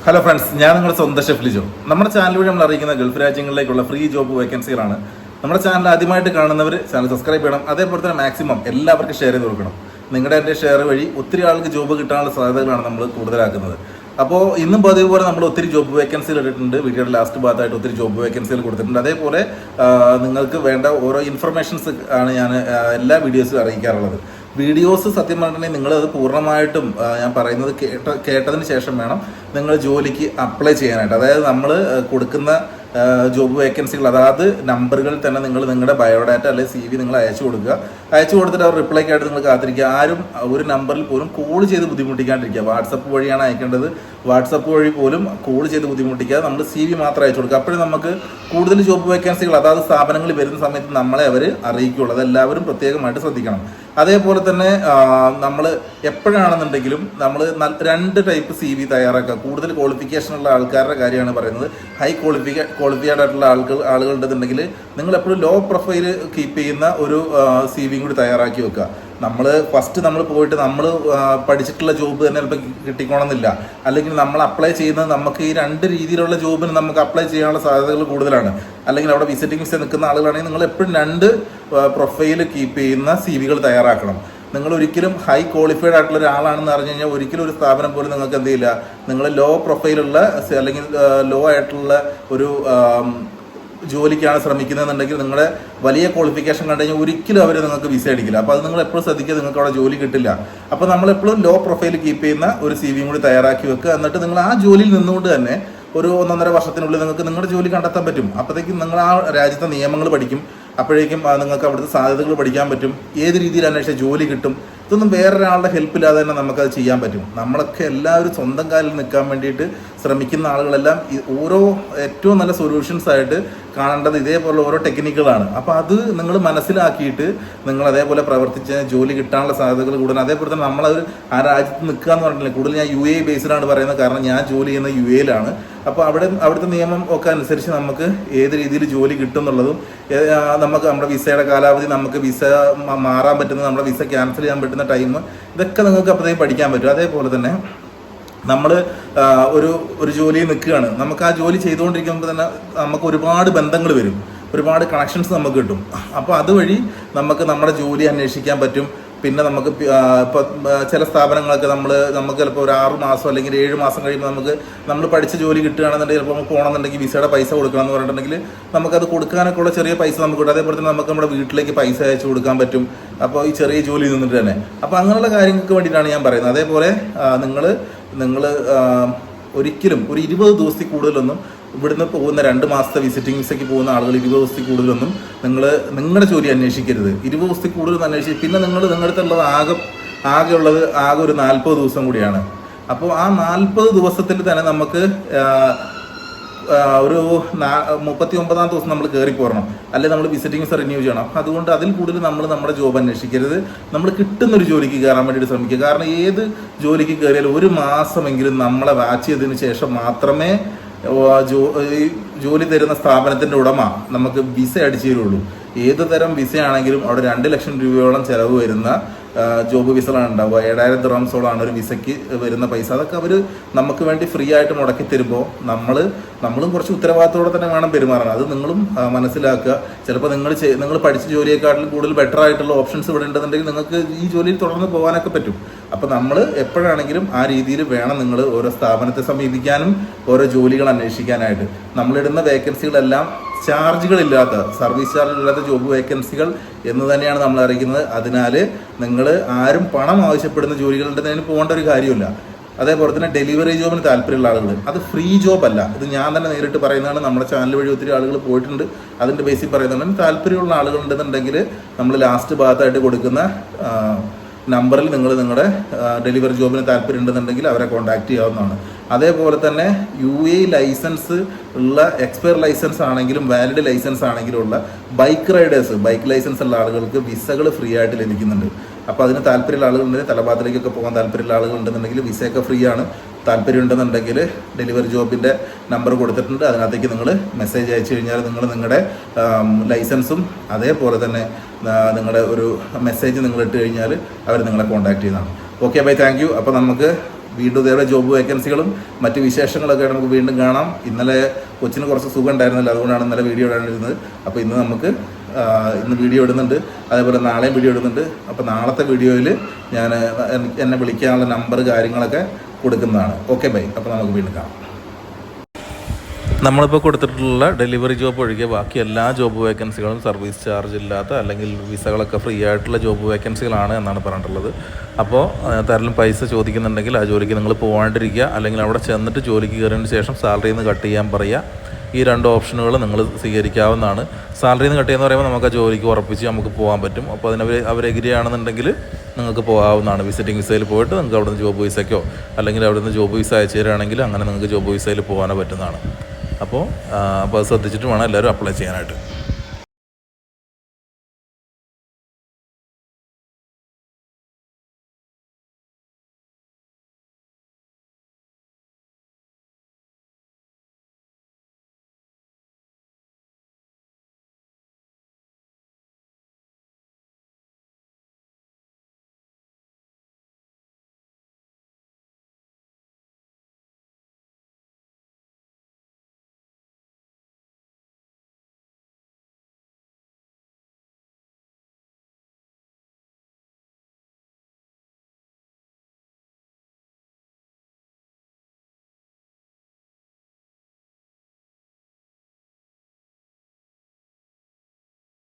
Hello friends, ഞാൻ നിങ്ങളുടെ സ്വന്തം ഷെഫ് ലിജോ. നമ്മുടെ ചാനൽ വഴി നമ്മൾ അറിയിക്കുന്ന ഗൾഫ് രാജ്യങ്ങളിലേക്കുള്ള ഫ്രീ ജോബ് വേക്കൻസികളാണ്. നമ്മുടെ ചാനൽ ആദ്യമായിട്ട് കാണുന്നവർ ചാനൽ സബ്സ്ക്രൈബ് ചെയ്യണം. അതേപോലെ തന്നെ മാക്സിമം എല്ലാവർക്കും ഷെയർ ചെയ്ത് കൊടുക്കണം. നിങ്ങളുടെ എൻ്റെ ഷെയർ വഴി ഒത്തിരി ആൾക്ക് ജോബ് കിട്ടാനുള്ള സാധ്യതകളാണ് നമ്മൾ കൂടുതലാക്കുന്നത്. അപ്പോൾ ഇന്നും പതിവ് പോലെ നമ്മൾ ഒത്തിരി ജോബ് വേക്കൻസികൾ ഇട്ടിട്ടുണ്ട്. വീഡിയോയുടെ ലാസ്റ്റ് ഭാഗത്തായിട്ട് ഒത്തിരി ജോബ് വേക്കൻസികൾ കൊടുത്തിട്ടുണ്ട്. അതേപോലെ നിങ്ങൾക്ക് വേണ്ട ഓരോ ഇൻഫർമേഷൻസ് ആണ് ഞാൻ എല്ലാ വീഡിയോസും അറിയിക്കാറുള്ളത്. വീഡിയോസ് സത്യം പറഞ്ഞിട്ടുണ്ടെങ്കിൽ നിങ്ങളത് പൂർണ്ണമായിട്ടും ഞാൻ പറയുന്നത് കേട്ടതിന് ശേഷം വേണം നിങ്ങൾ ജോലിക്ക് അപ്ലൈ ചെയ്യാനായിട്ട്. അതായത് നമ്മൾ കൊടുക്കുന്ന ജോബ് വേക്കൻസികൾ അതായത് നമ്പറുകളിൽ തന്നെ നിങ്ങൾ നിങ്ങളുടെ ബയോഡാറ്റ അല്ലെങ്കിൽ CV നിങ്ങൾ അയച്ചു കൊടുക്കുക. അയച്ചു കൊടുത്തിട്ട് അവർ റിപ്ലൈക്കായിട്ട് നിങ്ങൾ കാത്തിരിക്കുക. ആരും ഒരു നമ്പറിൽ പോലും കോൾ ചെയ്ത് ബുദ്ധിമുട്ടിക്കാണ്ടിരിക്കുക. വാട്സപ്പ് വഴിയാണ് അയക്കേണ്ടത്. വാട്സപ്പ് വഴി പോലും കോൾ ചെയ്ത് ബുദ്ധിമുട്ടിക്കുക. നമ്മൾ CV മാത്രം അയച്ചു കൊടുക്കുക. അപ്പോഴും നമുക്ക് കൂടുതൽ ജോബ് വേക്കൻസികൾ അതായത് സ്ഥാപനങ്ങളിൽ വരുന്ന സമയത്ത് നമ്മളെ അവർ അറിയിക്കുകയുള്ളൂ. അതെല്ലാവരും പ്രത്യേകമായിട്ട് ശ്രദ്ധിക്കണം. അതേപോലെ തന്നെ നമ്മൾ എപ്പോഴാണെന്നുണ്ടെങ്കിലും നമ്മൾ 2 ടൈപ്പ് CV തയ്യാറാക്കുക. കൂടുതൽ ക്വാളിഫിക്കേഷനുള്ള ആൾക്കാരുടെ കാര്യമാണ് പറയുന്നത്. ഹൈ ക്വാളിഫൈഡ് ആയിട്ടുള്ള ആളുകൾ ഉണ്ടെന്നുണ്ടെങ്കിൽ നിങ്ങൾ എപ്പോഴും ലോ പ്രൊഫൈൽ കീപ്പ് ചെയ്യുന്ന ഒരു CV കൂടി തയ്യാറാക്കി വെക്കുക. നമ്മൾ പോയിട്ട് നമ്മൾ പഠിച്ചിട്ടുള്ള ജോബ് തന്നെ ചിലപ്പോൾ കിട്ടിക്കോണമെന്നില്ല. അല്ലെങ്കിൽ നമ്മൾ അപ്ലൈ ചെയ്യുന്നത് നമുക്ക് ഈ 2 രീതിയിലുള്ള ജോബിന് നമുക്ക് അപ്ലൈ ചെയ്യാനുള്ള സാധ്യതകൾ കൂടുതലാണ്. അല്ലെങ്കിൽ അവിടെ വിസിറ്റിംഗ് വിസ നിൽക്കുന്ന ആളുകളാണെങ്കിൽ നിങ്ങൾ എപ്പോഴും 2 പ്രൊഫൈൽ കീപ്പ് ചെയ്യുന്ന CVകൾ തയ്യാറാക്കണം. നിങ്ങൾ ഒരിക്കലും ഹൈ ക്വാളിഫൈഡ് ആയിട്ടുള്ള ഒരാളാണെന്ന് അറിഞ്ഞു കഴിഞ്ഞാൽ ഒരിക്കലും ഒരു സ്ഥാപനം പോലും നിങ്ങൾക്ക് എന്ത് ചെയ്യില്ല. നിങ്ങൾ ലോ പ്രൊഫൈലുള്ള അല്ലെങ്കിൽ ലോ ആയിട്ടുള്ള ഒരു ജോലിക്കാണ് ശ്രമിക്കുന്നതെന്നുണ്ടെങ്കിൽ നിങ്ങളുടെ വലിയ ക്വാളിഫിക്കേഷൻ കണ്ടു കഴിഞ്ഞാൽ ഒരിക്കലും അവർ നിങ്ങൾക്ക് വിസ അടിക്കില്ല. അപ്പോൾ അത് നിങ്ങൾ എപ്പോഴും ശ്രദ്ധിക്കുക, നിങ്ങൾക്ക് അവിടെ ജോലി കിട്ടില്ല. അപ്പോൾ നമ്മളെപ്പോഴും ലോ പ്രൊഫൈൽ കീപ്പ് ചെയ്യുന്ന ഒരു CV കൂടി തയ്യാറാക്കി വെക്കുക. എന്നിട്ട് നിങ്ങൾ ആ ജോലിയിൽ നിന്നുകൊണ്ട് തന്നെ ഒരു 1.5 വർഷത്തിനുള്ളിൽ നിങ്ങൾക്ക് നിങ്ങളുടെ ജോലി കണ്ടെത്താൻ പറ്റും. അപ്പോഴത്തേക്കും നിങ്ങൾ ആ രാജ്യത്തെ നിയമങ്ങൾ പഠിക്കും. അപ്പോഴേക്കും നിങ്ങൾക്ക് അവിടുത്തെ സാധ്യതകൾ പഠിക്കാൻ പറ്റും. ഏത് രീതിയിൽ അന്വേഷിച്ചാൽ ജോലി കിട്ടും. ഇതൊന്നും വേറൊരാളുടെ ഹെൽപ്പില്ലാതെ തന്നെ നമുക്കത് ചെയ്യാൻ പറ്റും. നമ്മളൊക്കെ എല്ലാവരും സ്വന്തം കാലിൽ നിൽക്കാൻ വേണ്ടിയിട്ട് ശ്രമിക്കുന്ന ആളുകളെല്ലാം ഓരോ ഏറ്റവും നല്ല സൊല്യൂഷൻസ് ആയിട്ട് കാണേണ്ടത് ഇതേപോലെ ഓരോ ടെക്നിക്കുകളാണ്. അപ്പോൾ അത് നിങ്ങൾ മനസ്സിലാക്കിയിട്ട് നിങ്ങൾ അതേപോലെ പ്രവർത്തിച്ച് ജോലി കിട്ടാനുള്ള സാധ്യതകൾ കൂടുതൽ. അതേപോലെ തന്നെ നമ്മളത് ആ രാജ്യത്ത് നിൽക്കുക എന്ന് പറഞ്ഞിട്ടില്ല. കൂടുതൽ ഞാൻ UAE ബേസിലാണ് പറയുന്നത്. കാരണം ഞാൻ ജോലി ചെയ്യുന്നത് UAE-ലാണ്. അപ്പോൾ അവിടുത്തെ നിയമം ഒക്കെ അനുസരിച്ച് നമുക്ക് ഏത് രീതിയിൽ ജോലി കിട്ടും എന്നുള്ളതും നമുക്ക് നമ്മുടെ വിസയുടെ കാലാവധി, നമുക്ക് വിസ മാറാൻ പറ്റുന്നത്, നമ്മുടെ വിസ ക്യാൻസൽ ചെയ്യാൻ പറ്റുന്ന ടൈം, ഇതൊക്കെ നിങ്ങൾക്ക് അപ്പോഴത്തേക്ക് പഠിക്കാൻ പറ്റും. അതേപോലെ തന്നെ നമ്മൾ ഒരു ജോലിയിൽ നിൽക്കുകയാണ്. നമുക്ക് ആ ജോലി ചെയ്തുകൊണ്ടിരിക്കുമ്പോൾ തന്നെ നമുക്ക് ഒരുപാട് ബന്ധങ്ങൾ വരും, ഒരുപാട് കണക്ഷൻസ് നമുക്ക് കിട്ടും. അപ്പോൾ അതുവഴി നമുക്ക് നമ്മുടെ ജോലി അന്വേഷിക്കാൻ പറ്റും. പിന്നെ നമുക്ക് ഇപ്പോൾ ചില സ്ഥാപനങ്ങളൊക്കെ നമുക്ക് ചിലപ്പോൾ ഒരു 6 മാസം അല്ലെങ്കിൽ 7 മാസം കഴിയുമ്പോൾ നമ്മൾ പഠിച്ച ജോലി കിട്ടുകയാണെന്നുണ്ടെങ്കിൽ ചിലപ്പോൾ നമുക്ക് പോകണമെന്നുണ്ടെങ്കിൽ വിസയുടെ പൈസ കൊടുക്കണം എന്ന് പറഞ്ഞിട്ടുണ്ടെങ്കിൽ നമുക്കത് കൊടുക്കാനൊക്കെ ഉള്ള ചെറിയ പൈസ നമുക്ക് കിട്ടും. അതേപോലെ തന്നെ നമുക്ക് നമ്മുടെ വീട്ടിലേക്ക് പൈസ അയച്ചു കൊടുക്കാൻ പറ്റും. അപ്പോൾ ഈ ചെറിയ ജോലി നിന്നിട്ട് തന്നെ. അപ്പോൾ അങ്ങനെയുള്ള കാര്യങ്ങൾക്ക് വേണ്ടിയിട്ടാണ് ഞാൻ പറയുന്നത്. അതേപോലെ നിങ്ങൾ ഒരിക്കലും ഒരു 20 ദിവസത്തിൽ കൂടുതലൊന്നും ഇവിടുന്ന് പോകുന്ന 2 മാസത്തെ വിസിറ്റിംഗ് വിസയ്ക്ക് പോകുന്ന ആളുകൾ 20 ദിവസത്തിൽ കൂടുതലൊന്നും നിങ്ങളുടെ ജോലി അന്വേഷിക്കരുത്. 20 ദിവസത്തിൽ കൂടുതൽ അന്വേഷിച്ച് പിന്നെ നിങ്ങളുടെ അടുത്തുള്ളത് ആകെ ഒരു 40 ദിവസം കൂടിയാണ്. അപ്പോൾ ആ 40 ദിവസത്തിൽ തന്നെ നമുക്ക് ഒരു 39-ാം ദിവസം നമ്മൾ കയറി പോരണം. അല്ലെങ്കിൽ നമ്മൾ വിസിറ്റിംഗ് വിസ റിന്യൂ ചെയ്യണം. അതുകൊണ്ട് അതിൽ കൂടുതൽ നമ്മൾ നമ്മുടെ ജോബ് അന്വേഷിക്കരുത്. നമ്മൾ കിട്ടുന്നൊരു ജോലിക്ക് കയറാൻ വേണ്ടിയിട്ട് ശ്രമിക്കുക. കാരണം ഏത് ജോലിക്ക് കയറിയാലും 1 മാസമെങ്കിലും നമ്മളെ വാച്ച് ചെയ്തതിന് ശേഷം മാത്രമേ ജോലി തരുന്ന സ്ഥാപനത്തിൻ്റെ ഉടമ നമുക്ക് വിസ അടിച്ചു തരുള്ളൂ. ഏത് തരം വിസയാണെങ്കിലും അവിടെ 2 ലക്ഷം രൂപയോളം ചിലവ് വരുന്ന ജോബ് വിസകളാണ് ഉണ്ടാവുക. 7000 ദിർഹംസോളാണ് ഒരു വിസയ്ക്ക് വരുന്ന പൈസ. അതൊക്കെ അവർ നമുക്ക് വേണ്ടി ഫ്രീ ആയിട്ട് മുടക്കി തരുമ്പോൾ നമ്മളും കുറച്ച് ഉത്തരവാദിത്തോടെ തന്നെ വേണം പെരുമാറാൻ. അത് നിങ്ങളും മനസ്സിലാക്കുക. ചിലപ്പോൾ നിങ്ങൾ പഠിച്ച ജോലിയെക്കാട്ടിലും കൂടുതൽ ബെറ്റർ ആയിട്ടുള്ള ഓപ്ഷൻസ് ഇവിടെ ഉണ്ടെന്നുണ്ടെങ്കിൽ നിങ്ങൾക്ക് ഈ ജോലിയിൽ തുടർന്ന് പോകാനൊക്കെ പറ്റും. അപ്പോൾ നമ്മൾ എപ്പോഴാണെങ്കിലും ആ രീതിയിൽ വേണം നിങ്ങൾ ഓരോ സ്ഥാപനത്തെ സമീപിക്കാനും ഓരോ ജോലികൾ അന്വേഷിക്കാനായിട്ട്. നമ്മളിടുന്ന വേക്കൻസികളെല്ലാം ചാർജുകളില്ലാത്ത, സർവീസ് ചാർജുകളില്ലാത്ത ജോബ് വേക്കൻസികൾ എന്ന് തന്നെയാണ് നമ്മൾ അറിയിക്കുന്നത്. അതിനാൽ നിങ്ങൾ ആരും പണം ആവശ്യപ്പെടുന്ന ജോലികളുണ്ടെന്നതിന് പോകേണ്ട ഒരു കാര്യമില്ല. അതേപോലെ തന്നെ ഡെലിവറി ജോബിന് താല്പര്യമുള്ള ആളുകൾ, അത് ഫ്രീ ജോബ് അല്ല. ഇത് ഞാൻ തന്നെ നേരിട്ട് പറയുന്നതാണ്. നമ്മുടെ ചാനൽ വഴി ഒത്തിരി ആളുകൾ പോയിട്ടുണ്ട്. അതിൻ്റെ ബേസിൽ പറയുന്നതാണ്. താല്പര്യമുള്ള ആളുകളുണ്ടെന്നുണ്ടെങ്കിൽ നമ്മൾ ലാസ്റ്റ് ഭാഗത്തായിട്ട് കൊടുക്കുന്ന നമ്പറിൽ നിങ്ങൾ നിങ്ങളുടെ ഡെലിവറി ജോബിന് താല്പര്യം ഉണ്ടെന്നുണ്ടെങ്കിൽ അവരെ കോൺടാക്ട് ചെയ്യാവുന്നതാണ്. അതേപോലെ തന്നെ UAE ലൈസൻസ് ഉള്ള എക്സ്പയർ ലൈസൻസ് ആണെങ്കിലും വാലിഡ് ലൈസൻസ് ആണെങ്കിലും ഉള്ള ബൈക്ക് ലൈസൻസ് ഉള്ള ആളുകൾക്ക് വിസകൾ ഫ്രീ ആയിട്ട് ലഭിക്കുന്നുണ്ട്. അപ്പോൾ അതിന് താല്പര്യമുള്ള ആളുകളുണ്ടെങ്കിൽ, തലഭാഗത്തിലേക്കൊക്കെ പോകാൻ താല്പര്യമുള്ള ആളുകളുണ്ടെന്നുണ്ടെങ്കിൽ വിസയൊക്കെ ഫ്രീ ആണ്. താല്പര്യം ഉണ്ടെന്നുണ്ടെങ്കിൽ ഡെലിവറി ജോബിൻ്റെ നമ്പർ കൊടുത്തിട്ടുണ്ട്. അതിനകത്തേക്ക് നിങ്ങൾ മെസ്സേജ് അയച്ചു കഴിഞ്ഞാൽ നിങ്ങൾ നിങ്ങളുടെ ലൈസൻസും അതേപോലെ തന്നെ നിങ്ങളുടെ ഒരു മെസ്സേജ് നിങ്ങൾ ഇട്ട് കഴിഞ്ഞാൽ അവർ നിങ്ങളെ കോൺടാക്ട് ചെയ്യുന്നതാണ്. Okay bye, thank you. അപ്പോൾ നമുക്ക് വീണ്ടും ഇതേപോലെ ജോബ് വേക്കൻസികളും മറ്റ് വിശേഷങ്ങളൊക്കെ നമുക്ക് വീണ്ടും കാണാം. ഇന്നലെ കൊച്ചിന് കുറച്ച് സുഖം ഉണ്ടായിരുന്നില്ല, അതുകൊണ്ടാണ് ഇന്നലെ വീഡിയോ ഇടാനിരുന്നത്. അപ്പോൾ ഇന്ന് വീഡിയോ ഇടുന്നുണ്ട്, അതേപോലെ നാളെയും വീഡിയോ ഇടുന്നുണ്ട്. അപ്പോൾ നാളത്തെ വീഡിയോയിൽ ഞാൻ എന്നെ വിളിക്കാനുള്ള നമ്പർ കാര്യങ്ങളൊക്കെ കൊടുക്കുന്നതാണ്. Okay bye. അപ്പോൾ നമുക്ക് വീണ്ടും കാണാം. നമ്മളിപ്പോൾ കൊടുത്തിട്ടുള്ള ഡെലിവറി ജോബ് ഒഴികെ ബാക്കി എല്ലാ ജോബ് വേക്കൻസികളും സർവീസ് ചാർജ് ഇല്ലാത്ത അല്ലെങ്കിൽ വിസകളൊക്കെ ഫ്രീ ആയിട്ടുള്ള ജോബ് വേക്കൻസികളാണ് എന്നാണ് പറഞ്ഞിട്ടുള്ളത്. അപ്പോൾ ആരെങ്കിലും പൈസ ചോദിക്കുന്നുണ്ടെങ്കിൽ ആ ജോലിക്ക് നിങ്ങൾ പോകാണ്ടിരിക്കുക, അല്ലെങ്കിൽ അവിടെ ചെന്നിട്ട് ജോലിക്ക് കയറിയതിന് ശേഷം സാലറിയിൽ നിന്ന് കട്ട് ചെയ്യാൻ പറയുക. ഈ 2 ഓപ്ഷനുകൾ നിങ്ങൾ സ്വീകരിക്കാവുന്നതാണ്. സാലറിയിൽ നിന്ന് കട്ട് ചെയ്യുന്ന പറയുമ്പോൾ നമുക്ക് ആ ജോലിക്ക് ഉറപ്പിച്ച് നമുക്ക് പോകാൻ പറ്റും. അപ്പോൾ അവർ എഗ്രി ആണെന്നുണ്ടെങ്കിൽ നിങ്ങൾക്ക് പോകാവുന്നതാണ്. വിസിറ്റിംഗ് വിസയിൽ പോയിട്ട് നിങ്ങൾക്ക് അവിടെ നിന്ന് ജോബ് വിസയ്ക്കോ അല്ലെങ്കിൽ അവിടെ നിന്ന് ജോബ് വിസ അയച്ചു തരികയാണെങ്കിൽ അങ്ങനെ നിങ്ങൾക്ക് ജോബ് വിസയിൽ പോകാനോ പറ്റുന്നതാണ്. അപ്പോൾ അത് ശ്രദ്ധിച്ചിട്ട് വേണം എല്ലാവരും അപ്ലൈ ചെയ്യാനായിട്ട്.